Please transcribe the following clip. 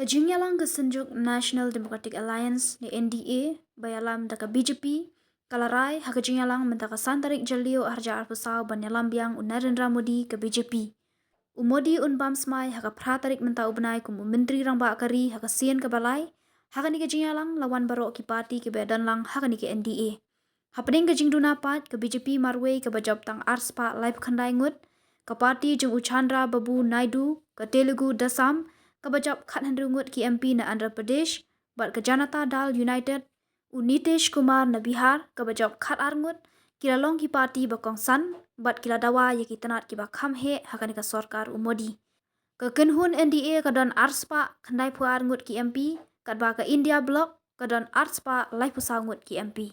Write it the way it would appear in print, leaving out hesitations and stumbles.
Kajingyalang kesenjuk National Democratic Alliance ni NDA bayalam daka BJP kalarai hakajingyalang mentaka santarik jalio harja arpusau banyalam Biang Narendra Modi ke BJP. Umodi unbam smai haka pratarik menta ubnai kum menteri rangba kari haka sien ke balai haka ni kajingyalang lawan barok ki parti ke bedan lang haka ni ke NDA. Hapeding kajing dunapat ke BJP marwei ke bajab tang arspa live khandai ngut ke parti jung Uchandra Babu Naidu ke Telugu Dasam kabajab khat handrungut ki MP na Andhra Pradesh bat ke Janata Dal United Nitish Kumar na Bihar kabajab khat arngut kilalong ki parti bakong san bat kila Dawa ye ki tanat ki bakham he hakani ka sarkar umodi ke kenhun NDA kadon arspa khandai pu arngut ki MP kat ba ke India Block kadon arspa lai pu sangut ki MP